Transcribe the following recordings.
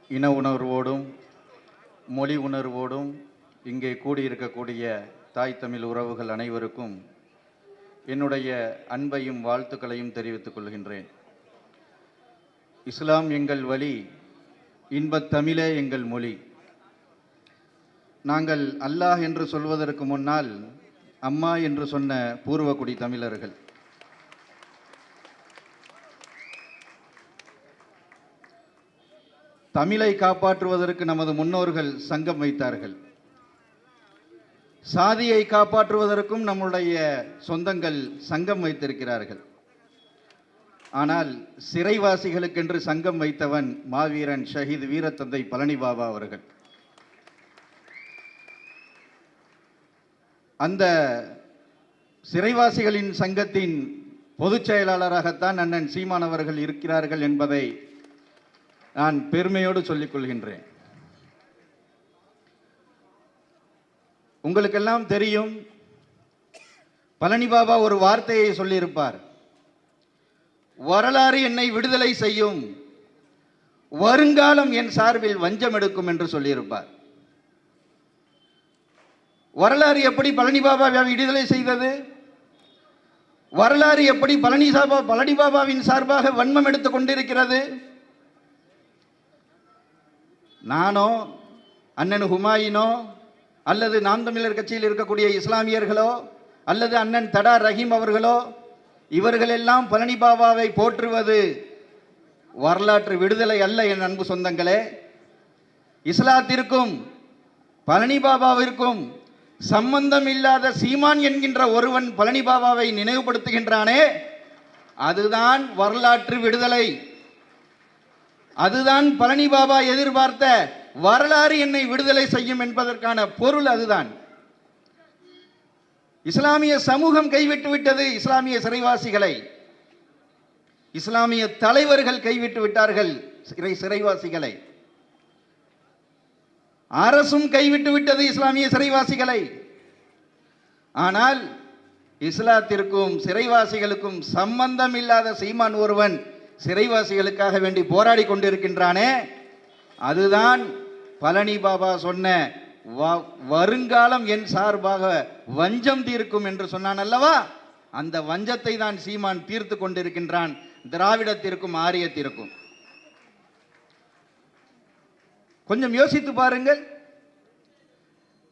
இன உணர்வோடும் மொழி உணர்வோடும் இங்கே கூடியிருக்கக்கூடிய தாய் தமிழ் உறவுகள் அனைவருக்கும் என்னுடைய அன்பையும் வாழ்த்துக்களையும் தெரிவித்துக் கொள்கின்றேன். இஸ்லாம் எங்கள் வழி, இன்பத் தமிழே எங்கள் மொழி. நாங்கள் அல்லாஹ் என்று சொல்வதற்கு முன்னால் அம்மா என்று சொன்ன பூர்வகுடி தமிழர்கள். தமிழை காப்பாற்றுவதற்கு நமது முன்னோர்கள் சங்கம் வைத்தார்கள். சாதியை காப்பாற்றுவதற்கும் நம்முடைய சொந்தங்கள் சங்கம் வைத்திருக்கிறார்கள். ஆனால் சிறைவாசிகளுக்கென்று சங்கம் வைத்தவன் மாவீரன் ஷஹீத் வீரத்தந்தை பழனி பாபா அவர்கள். அந்த சிறைவாசிகளின் சங்கத்தின் பொதுச் செயலாளராகத்தான் அண்ணன் சீமான் அவர்கள் இருக்கிறார்கள் என்பதை நான் பெருமையோடு சொல்லிக் கொள்கின்றேன். உங்களுக்கெல்லாம் தெரியும், பழனி பாபா ஒரு வார்த்தையை சொல்லியிருப்பார். வரலாறு என்னை விடுதலை செய்யும், வருங்காலம் என் சார்பில் வஞ்சம் எடுக்கும் என்று சொல்லியிருப்பார். வரலாறு எப்படி பழனி பாபாவை விடுதலை செய்தது? வரலாறு எப்படி பழனி பாபாவின் சார்பாக வன்மம் எடுத்துக் கொண்டிருக்கிறது? நானோ அண்ணன் ஹுமாயினோ அல்லது நாம் தமிழர் கட்சியில் இருக்கக்கூடிய இஸ்லாமியர்களோ அல்லது அண்ணன் தடா ரஹீம் அவர்களோ இவர்களெல்லாம் பழனி பாபாவை போற்றுவது வரலாற்று விடுதலை அல்ல. என் அன்பு சொந்தங்களே, இஸ்லாத்திற்கும் பழனி பாபாவிற்கும் சம்பந்தம் இல்லாத சீமான் என்கின்ற ஒருவன் பழனி பாபாவை நினைவுபடுத்துகின்றானே, அதுதான் வரலாற்று விடுதலை. அதுதான் பழனி பாபா எதிர்பார்த்த வரலாறு என்னை விடுதலை செய்யும் என்பதற்கான பொருள் அதுதான். இஸ்லாமிய சமூகம் கைவிட்டு விட்டது இஸ்லாமிய சிறைவாசிகளை. இஸ்லாமிய தலைவர்கள் கைவிட்டு விட்டார்கள் சிறைவாசிகளை. அரசும் கைவிட்டு விட்டது இஸ்லாமிய சிறைவாசிகளை. ஆனால் இஸ்லாத்திற்கும் சிறைவாசிகளுக்கும் சம்பந்தம் இல்லாத சீமான் ஒருவன் சிறைவாசிகளுக்காக வேண்டி போராடி கொண்டிருக்கின்றானே, அதுதான் பழனி பாபா சொன்ன வருங்காலம் என் சார்பாக வஞ்சம் தீர்க்கும் என்று சொன்னான் அல்லவா? அந்த வஞ்சத்தை தான் சீமான் தீர்த்து கொண்டிருக்கின்றான், திராவிடத்திற்கும் ஆரியத்திற்கும். கொஞ்சம் யோசித்து பாருங்கள்.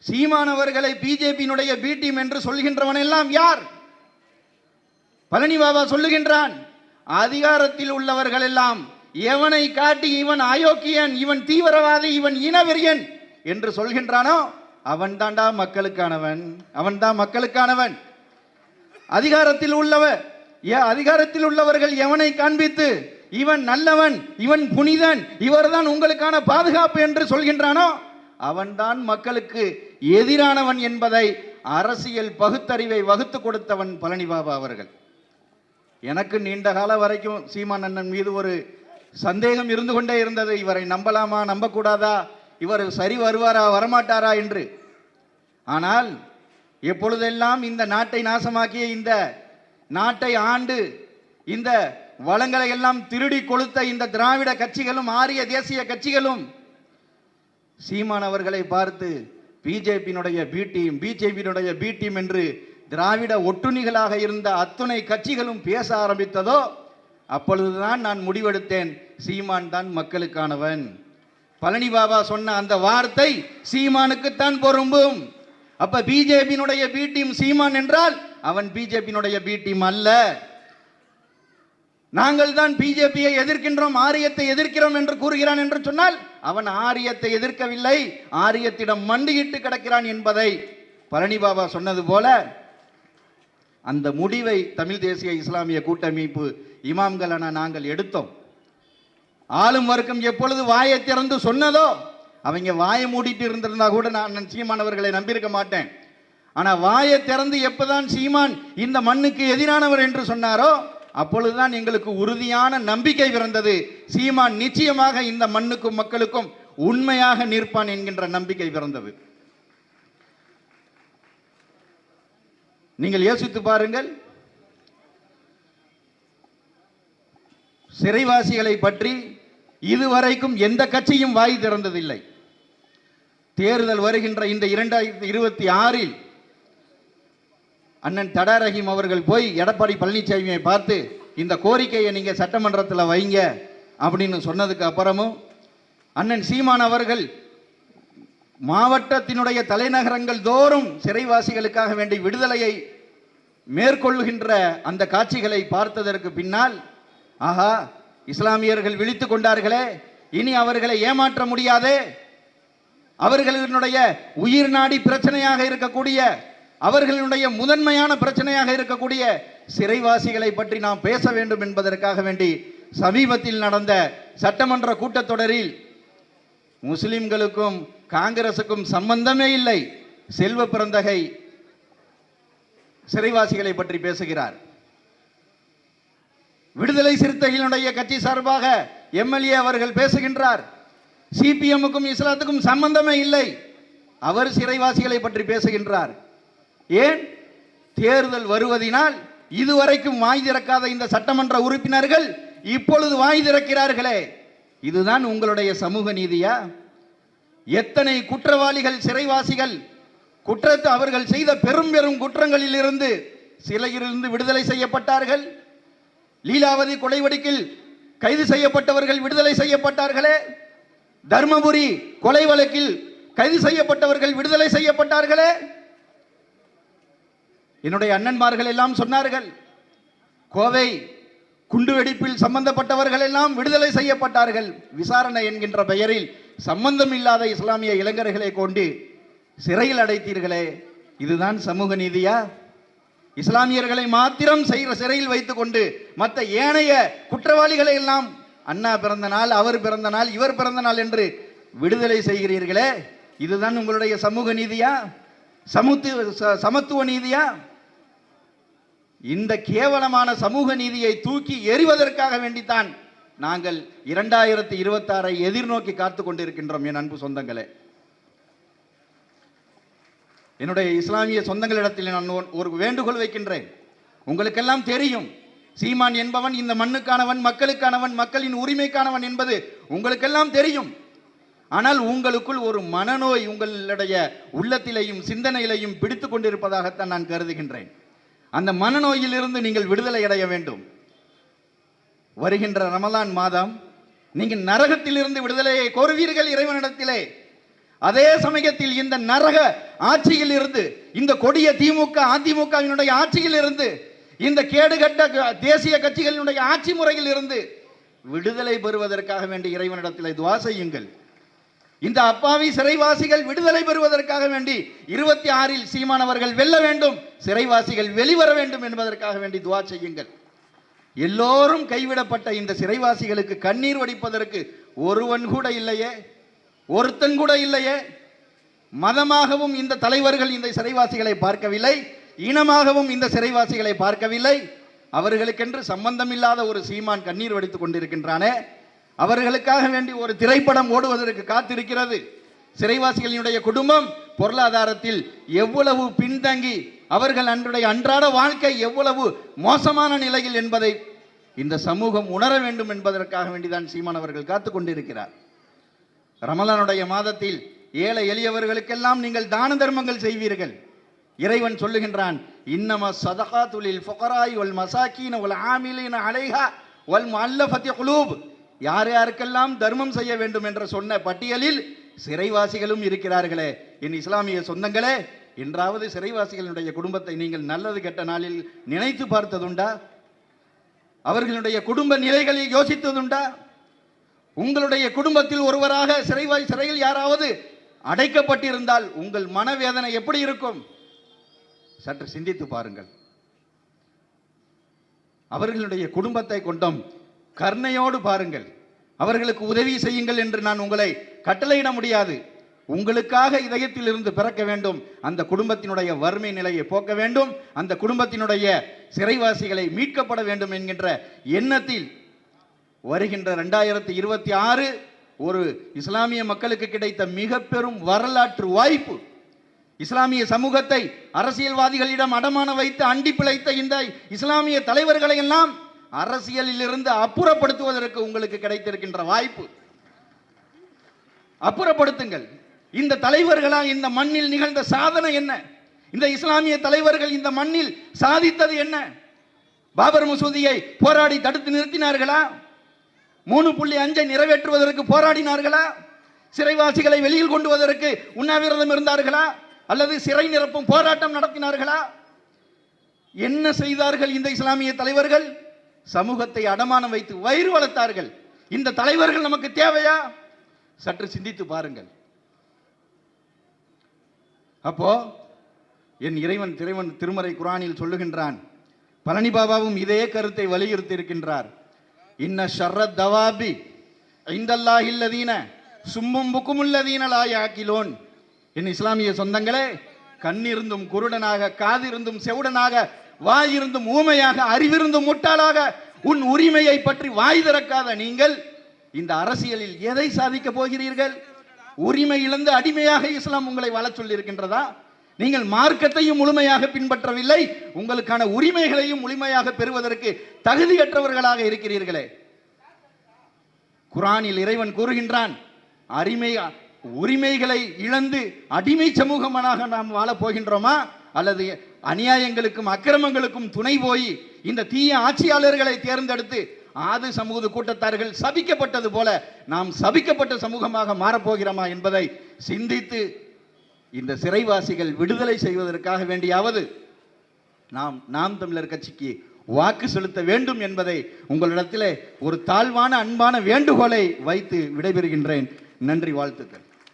சீமானவர்களை பிஜேபியினுடைய பி டீம் என்று சொல்கின்றவன் எல்லாம் யார்? பழனி பாபா சொல்லுகின்றான், அதிகாரத்தில் உள்ளவர்கள் எல்லாம் எவனை காட்டி இவன் அயோக்கியன், இவன் தீவிரவாதி, இவன் இனவெறியன் என்று சொல்கின்றானோ அவன் தாண்டா மக்களுக்கானவன், அவன் தான் மக்களுக்கானவன். அதிகாரத்தில் உள்ளவர்கள் எவனை காண்பித்து இவன் நல்லவன், இவன் புனிதன், இவர்தான் உங்களுக்கான பாதுகாப்பு என்று சொல்கின்றானோ அவன்தான் மக்களுக்கு எதிரானவன் என்பதை அரசியல் பகுத்தறிவை வகுத்து கொடுத்தவன் பழனி பாபா அவர்கள். எனக்கு நீண்ட கால வரைக்கும் சீமான் அண்ணன் மீது ஒரு சந்தேகம் இருந்து கொண்டே இருந்தது. இவரை நம்பலாமா, நம்பக்கூடாதா, இவர் சரி வருவாரா வரமாட்டாரா என்று. ஆனால் எப்பொழுதெல்லாம் இந்த நாட்டை நாசமாக்கிய, இந்த நாட்டை ஆண்டு இந்த வளங்களை எல்லாம் திருடி கொளுத்த இந்த திராவிட கட்சிகளும் ஆரிய தேசிய கட்சிகளும் சீமான் அவர்களை பார்த்து பிஜேபியினுடைய பி டீம் என்று திராவிட ஒட்டுணிகளாக இருந்த அத்துணை கட்சிகளும் பேச ஆரம்பித்ததோ அப்பொழுதுதான் நான் முடிவெடுத்தேன், சீமான் தான் மக்களுக்கானவன். பழனி பாபா சொன்ன அந்த வார்த்தை சீமானுக்குத்தான் பொருந்தும். அப்ப பிஜேபியினுடைய பி டீம் சீமான் என்றால் அவன் பிஜேபியினுடைய பி டீம் அல்ல. நாங்கள் தான் பிஜேபியை எதிர்க்கின்றோம், ஆரியத்தை எதிர்க்கிறோம் என்று கூறுகிறான் என்று சொன்னால் அவன் ஆரியத்தை எதிர்க்கவில்லை, ஆரியத்திடம் மண்டியிட்டு கிடக்கிறான் என்பதை பழனி பாபா சொன்னது போல அந்த முடிவை தமிழ் தேசிய இஸ்லாமிய கூட்டமைப்பு இமாம்களான நாங்கள் எடுத்தோம். ஆளும் வர்க்கம் எப்பொழுது வாயை திறந்து சொன்னதோ, அவங்க வாயை மூடிட்டு இருந்திருந்தா கூட நான் சீமான் அவர்களை நம்பியிருக்க மாட்டேன். ஆனா வாயை திறந்து எப்பதான் சீமான் இந்த மண்ணுக்கு எதிரானவர் என்று சொன்னாரோ அப்பொழுதுதான் எங்களுக்கு உறுதியான நம்பிக்கை பிறந்தது. சீமான் நிச்சயமாக இந்த மண்ணுக்கும் மக்களுக்கும் உண்மையாக நிற்பான் என்கின்ற நம்பிக்கை பிறந்தது. நீங்கள் யோசித்து பாருங்கள், சிறைவாசிகளை பற்றி இதுவரைக்கும் எந்த கட்சியும் வாய் திறந்ததில்லை. தேர்தல் வருகின்ற இந்த 2026 அண்ணன் தடா ரஹீம் அவர்கள் போய் எடப்பாடி பழனிசாமியை பார்த்து இந்த கோரிக்கையை நீங்க சட்டமன்றத்தில் வைங்க அப்படின்னு சொன்னதுக்கு அப்புறமும் அண்ணன் சீமான் அவர்கள் மாவட்டத்தினுடைய தலைநகரங்கள் தோறும் சிறைவாசிகளுக்காக வேண்டி விடுதலையை மேற்கொள்ளுகின்ற அந்த காட்சிகளை பார்த்ததற்கு பின்னால், ஆஹா, இஸ்லாமியர்கள் விழித்துக் கொண்டார்களே, இனி அவர்களை ஏமாற்ற முடியாதே, அவர்களுடைய உயிர் நாடி பிரச்சனையாக இருக்கக்கூடிய, அவர்களுடைய முதன்மையான பிரச்சனையாக இருக்கக்கூடிய சிறைவாசிகளை பற்றி நாம் பேச வேண்டும் என்பதற்காக வேண்டி சமீபத்தில் நடந்த சட்டமன்ற கூட்டத்தொடரில் முஸ்லிம்களுக்கும் காங்கிரசுக்கும் சம்பந்தமே இல்லை, செல்வ பிறந்தகை சிறைவாசிகளை பற்றி பேசுகிறார். விடுதலை சிறுத்தைகளுடைய கட்சி சார்பாக எம்எல்ஏ அவர்கள் பேசுகின்றார், சிபிஎம்முக்கும் இஸ்லாத்துக்கும் சம்பந்தமே இல்லை, அவர் சிறைவாசிகளை பற்றி பேசுகின்றார். ஏன்? தேர்தல் வருவதினால் இதுவரைக்கும் வாய் திறக்காத இந்த சட்டமன்ற உறுப்பினர்கள் இப்பொழுது வாய் திறக்கிறார்களே, இதுதான் உங்களுடைய சமூக நீதியா? எத்தனை குற்றவாளிகள் சிறைவாசிகள் குற்றத்தை அவர்கள் செய்த பெரும் பெரும் குற்றங்களில் இருந்து சிறையிலிருந்து விடுதலை செய்யப்பட்டார்கள். லீலாவதி கொலை வழக்கில் கைது செய்யப்பட்டவர்கள் விடுதலை செய்யப்பட்டார்களே, தர்மபுரி கொலை வழக்கில் கைது செய்யப்பட்டவர்கள் விடுதலை செய்யப்பட்டார்களே. என்னுடைய அண்ணன்மார்கள் எல்லாம் சொன்னார்கள், கோவை குண்டுவெடிப்பில் சம்பந்தப்பட்டவர்கள் எல்லாம் விடுதலை செய்யப்பட்டார்கள். விசாரணை என்கின்ற பெயரில் சம்பந்தம் இல்லாத இஸ்லாமிய இளைஞர்களை கொண்டு சிறையில் அடைத்தீர்களே, இதுதான் சமூக நீதியா? இஸ்லாமியர்களை மாத்திரம் சிறையில் வைத்துக் கொண்டு மற்ற ஏனைய குற்றவாளிகளை எல்லாம் அண்ணா பிறந்த நாள், அவர் பிறந்த நாள், இவர் பிறந்த நாள் என்று விடுதலை செய்கிறீர்களே, இதுதான் உங்களுடைய சமூக நீதியா? சமத்துவ நீதியா? இந்த கேவலமான சமூக நீதியை தூக்கி எறிவதற்காக வேண்டித்தான் நாங்கள் 2026 எதிர்நோக்கி காத்து கொண்டிருக்கின்றோம். என் அன்பு சொந்தங்களே, என்னுடைய இஸ்லாமிய சொந்தங்களிடத்தில் நான் ஒரு வேண்டுகோள் வைக்கின்றேன். உங்களுக்கெல்லாம் தெரியும், சீமான் என்பவன் இந்த மண்ணுக்கானவன், மக்களுக்கானவன், மக்களின் உரிமைக்கானவன் என்பது உங்களுக்கெல்லாம் தெரியும். ஆனால் உங்களுக்குள் ஒரு மனநோய் உங்களுடைய உள்ளத்திலேயும் சிந்தனையிலையும் பிடித்து கொண்டிருப்பதாகத்தான் நான் கருதுகின்றேன். அந்த மனநோயில் இருந்து நீங்கள் விடுதலை அடைய வேண்டும். வருகின்ற ரமலான் மாதம் நீங்கள் நரகத்திலிருந்து விடுதலையை கோருவீர்கள் இறைவனிடத்திலே. அதே சமயத்தில் இந்த நரக ஆட்சியில் இருந்து, இந்த கொடிய திமுக அதிமுகவினுடைய ஆட்சியில் இருந்து, இந்த கேடுகட்ட தேசிய கட்சிகளினுடைய ஆட்சி முறையில் இருந்து விடுதலை பெறுவதற்காக வேண்டி இறைவனிடத்தில் துஆ செய்யுங்கள். இந்த அப்பாவி சிறைவாசிகள் விடுதலை பெறுவதற்காக வேண்டி 26 சீமானவர்கள் வெல்ல வேண்டும், சிறைவாசிகள் வெளிவர வேண்டும் என்பதற்காக வேண்டி துஆ செய்யுங்கள். எல்லோரும் கைவிடப்பட்ட இந்த சிறைவாசிகளுக்கு கண்ணீர் வடிப்பதற்கு ஒருவன் கூட இல்லையே, ஒருத்தன் கூட இல்லையே. மதமாகவும் இந்த தலைவர்கள் இந்த சிறைவாசிகளை பார்க்கவில்லை, இனமாகவும் இந்த சிறைவாசிகளை பார்க்கவில்லை. அவர்களுக்கென்று சம்பந்தமில்லாத ஒரு சீமான் கண்ணீர் வடித்துக் கொண்டிருக்கின்றானே, அவர்களுக்காக வேண்டி ஒரு திரைப்படம் ஓடுவதற்கு காத்திருக்கிறது. சிறைவாசிகளினுடைய குடும்பம் பொருளாதாரத்தில் எவ்வளவு பின்தங்கி, அவர்கள் அன்றாட வாழ்க்கை எவ்வளவு மோசமான நிலையில் என்பதை இந்த சமூகம் உணர வேண்டும் என்பதற்காக வேண்டிதான் சீமான் அவர்கள் காத்துக் கொண்டிருக்கிறார். ரமலானுடைய மாதத்தில் ஏழை எளியவர்களுக்கெல்லாம் நீங்கள் தான தர்மங்கள் செய்வீர்கள். இறைவன் சொல்லுகின்றான், இன்னம ஸதகாத்துல் ஃபுகராய் வல் மசாகீன வல் ஆமிலீன அலைஹா வல் முஅல்லஃபத்தி குலூப். யார் யாருக்கெல்லாம் தர்மம் செய்ய வேண்டும் என்று சொன்ன பட்டியலில் சிறைவாசிகளும் இருக்கிறார்களே. என் இஸ்லாமிய சொந்தங்களே, என்றாவது சிறைவாசிகளுடைய குடும்பத்தை நீங்கள் நல்லது கெட்ட நாளில் நினைத்து பார்த்ததுண்டா? அவர்களுடைய குடும்ப நிலைகளை யோசித்ததுண்டா? உங்களுடைய குடும்பத்தில் ஒருவராக சிறையில் யாராவது அடைக்கப்பட்டிருந்தால் உங்கள் மனவேதனை எப்படி இருக்கும்? சற்று சிந்தித்து பாருங்கள். அவர்களுடைய குடும்பத்தை கொண்டும் கருணையோடு பாருங்கள், அவர்களுக்கு உதவி செய்யுங்கள் என்று நான் உங்களை கட்டளையிட முடியாது. உங்களுக்காக இதயத்தில் இருந்து பிறக்க வேண்டும், அந்த குடும்பத்தினுடைய வறுமை நிலையை போக்க வேண்டும், அந்த குடும்பத்தினுடைய சிறைவாசிகளை மீட்கப்பட வேண்டும் என்கின்ற எண்ணத்தில் வருகின்ற 2026 ஒரு இஸ்லாமிய மக்களுக்கு கிடைத்த மிக பெரும் வரலாற்று வாய்ப்பு. இஸ்லாமிய சமூகத்தை அரசியல்வாதிகளிடம் அடமான வைத்து அண்டி பிழைத்த இந்த இஸ்லாமிய தலைவர்களை எல்லாம் அரசியலில் இருந்து அப்புறப்படுத்துவதற்கு உங்களுக்கு கிடைத்திருக்கின்ற வாய்ப்பு. அப்புறப்படுத்துங்கள். இந்த தலைவர்களால் இந்த மண்ணில் நிகழ்ந்த சாதனை என்ன? இந்த இஸ்லாமிய தலைவர்கள் இந்த மண்ணில் சாதித்தது என்ன? பாபர் மசூதியை போராடி தடுத்து நிறுத்தினார்களா? 3.5 நிறைவேற்றுவதற்கு போராடினார்களா? சிறைவாசிகளை வெளியில் கொண்டு வருவதற்கு உண்ணாவிரதம் இருந்தார்களா? அல்லது சிறை நிரப்பும் போராட்டம் நடத்தினார்களா? என்ன செய்தார்கள் இந்த இஸ்லாமிய தலைவர்கள்? சமூகத்தை அடமானம் வைத்து வயிறு வளர்த்தார்கள். இந்த தலைவர்கள் நமக்கு தேவையா? சற்று சிந்தித்து பாருங்கள். அப்போ என் இறைவன் திருமறை குர்ஆனில் சொல்லுகின்றான். பழனி பாபாவும் இதே கருத்தை வலியுறுத்தி இருக்கின்றார். இன்ன ஷர்ரத் தவாபி இந்தல்லாஹில் லதீன சும்மும் புக்குமுல் லதீன லா யாக்கிலூன். என் இஸ்லாமிய சொந்தங்களே, கண்ணிருந்தும் குருடனாக, காதிருந்தும் செவுடனாக, வாயிருந்தும் ஊமையாக, அறிவிருந்தும் முட்டாளாக உன் உரிமையை பற்றி வாய் திறக்காத நீங்கள் இந்த அரசியலில் எதை சாதிக்க போகிறீர்கள்? உரிமை இழந்து அடிமையாக இஸ்லாம் உங்களை வாழ சொல்லி இருக்கின்றதா? நீங்கள் மார்க்கத்தையும் முழுமையாக பின்பற்றவில்லை, உங்களுக்கான உரிமைகளையும் முழுமையாக பெறுவதற்கு தகுதியற்றவர்களாக இருக்கிறீர்களே. குர்ஆனில் இறைவன் கூறுகின்றான், உரிமைகளை இழந்து அடிமை சமூகமாக நாம் வாழப் போகின்றோமா? அல்லது அநியாயங்களுக்கும் அக்கிரமங்களுக்கும் துணை போய் இந்த தீய ஆட்சியாளர்களை தேர்ந்தெடுத்து ஆது சமூக கூட்டத்தார்கள் சபிக்கப்பட்டது போல நாம் சபிக்கப்பட்ட சமூகமாக மாறப்போகிறோமா என்பதை சிந்தித்து இந்த சிறைவாசிகள் விடுதலை செய்வதற்காக வேண்டியாவது நாம் தமிழர் கட்சிக்கு வாக்கு செலுத்த வேண்டும் என்பதை உங்களிடத்திலே ஒரு தாழ்வான அன்பான வேண்டுகோளை வைத்து விடைபெறுகின்றேன். நன்றி, வாழ்த்துக்கள்.